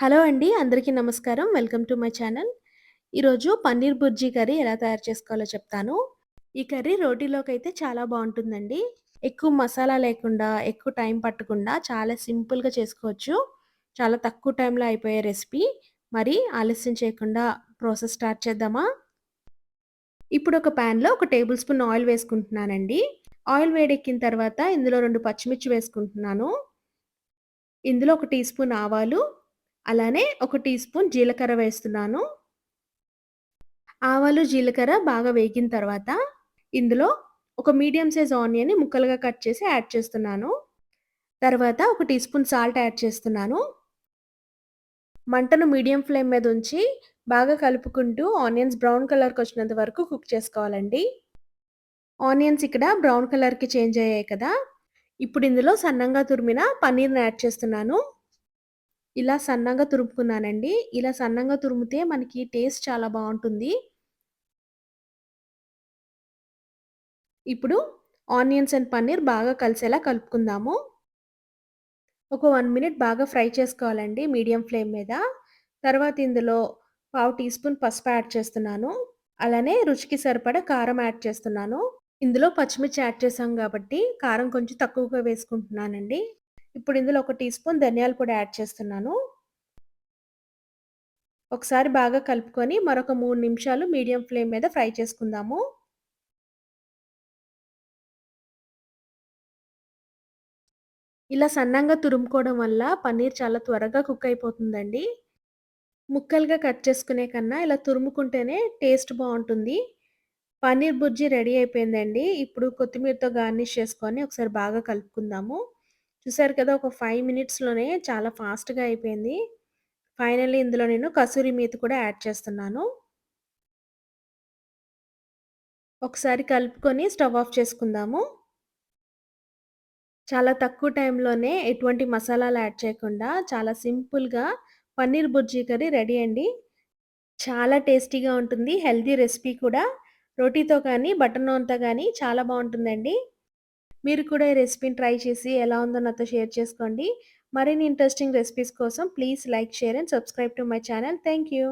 Hello అండి. అందరికీ నమస్కారం. Welcome to my channel. ఈరోజు పన్నీర్ బుర్జీ కర్రీ ఎలా తయారు చేసుకోవాలో చెప్తాను. ఈ కర్రీ రోటీలోకైతే చాలా బావుంటుందండి. ఎక్కువ మసాలా లేకుండా, ఎక్కువ టైం పట్టకుండా చాలా సింపుల్‌గా చేసుకోవచ్చు. చాలా తక్కువ టైంలో అయిపోయే రెసిపీ. మరి ఆలస్యం చేయకుండా ప్రాసెస్ స్టార్ట్ చేద్దామా? ఇప్పుడు ఒక పాన్‌లో ఒక టేబుల్ స్పూన్ ఆయిల్ వేసుకుంటున్నానండి. ఆయిల్ వేడెక్కిన తర్వాత ఇందులో 2 పచ్చిమిర్చి వేసుకుంటున్నాను. ఇందులో ఒక టీ స్పూన్ ఆవాలు, అలానే ఒక టీ స్పూన్ జీలకర్ర వేస్తున్నాను. ఆవాలు, జీలకర్ర బాగా వేగిన తర్వాత ఇందులో ఒక మీడియం సైజ్ ఆనియన్‌ని ముక్కలుగా కట్ చేసి యాడ్ చేస్తున్నాను. తర్వాత ఒక టీ స్పూన్ సాల్ట్ యాడ్ చేస్తున్నాను. మంటను మీడియం ఫ్లేమ్ మీద ఉంచి బాగా కలుపుకుంటూ ఆనియన్స్ బ్రౌన్ కలర్‌కొచ్చినంత వరకు కుక్ చేసుకోవాలండి. ఆనియన్స్ ఇక్కడ బ్రౌన్ కలర్‌కి చేంజ్ అయ్యాయి కదా! ఇప్పుడు ఇందులో సన్నంగా తురిమిన పన్నీర్‌ని యాడ్ చేస్తున్నాను. ఇలా సన్నంగా తురుముకున్నానండి. ఇలా సన్నంగా తురిమితే మనకి టేస్ట్ చాలా బావుంటుంది. ఇప్పుడు ఆనియన్స్ అండ్ పన్నీర్ బాగా కలిసేలా కలుపుకుందాము. ఒక 1 మినిట్ బాగా ఫ్రై చేసుకోవాలండి మీడియం ఫ్లేమ్ మీద. తర్వాత ఇందులో పావు టీ స్పూన్ పసుపు యాడ్ చేస్తున్నాను. అలానే రుచికి సరిపడా కారం యాడ్ చేస్తున్నాను. ఇందులో పచ్చిమిర్చి యాడ్ చేశాం కాబట్టి కారం కొంచెం తక్కువగా వేసుకుంటున్నానండి. ఇప్పుడు ఇందులో ఒక టీ స్పూన్ ధనియాల పొడి యాడ్ చేస్తున్నాను. ఒకసారి బాగా కలుపుకొని మరొక 3 నిమిషాలు మీడియం ఫ్లేమ్ మీద ఫ్రై చేసుకుందాము. ఇలా సన్నంగా తురుముకోవడం వల్ల పన్నీర్ చాలా త్వరగా కుక్ అయిపోతుందండి. ముక్కలుగా కట్ చేసుకునే కన్నా ఇలా తురుముకుంటేనే టేస్ట్ బావుంటుంది. పన్నీర్ బుర్జీ రెడీ అయిపోయిందండి. ఇప్పుడు కొత్తిమీరతో గార్నిష్ చేసుకొని ఒకసారి బాగా కలుపుకుందాము. చూసారు కదా! ఒక 5 మినిట్స్‌లోనే చాలా ఫాస్ట్‌గా అయిపోయింది. ఫైనల్లీ ఇందులో నేను కసూరి మేతి కూడా యాడ్ చేస్తున్నాను. ఒకసారి కలుపుకొని స్టవ్ ఆఫ్ చేసుకుందాము. చాలా తక్కువ టైంలోనే ఎటువంటి మసాలాలు యాడ్ చేయకుండా చాలా సింపుల్‌గా పన్నీర్ బుర్జీ కర్రీ రెడీ అండి. చాలా టేస్టీగా ఉంటుంది. హెల్తీ రెసిపీ కూడా. రోటీతో కానీ, బటర్ నాన్‌తో గానీ చాలా బావుంటుందండి. మీరు కూడా ఈ రెసిపీని ట్రై చేసి ఎలా ఉందో నాతో షేర్ చేసుకోండి. మరిన్ని ఇంట్రెస్టింగ్ రెసిపీస్ కోసం please like, share and subscribe to my channel. Thank you.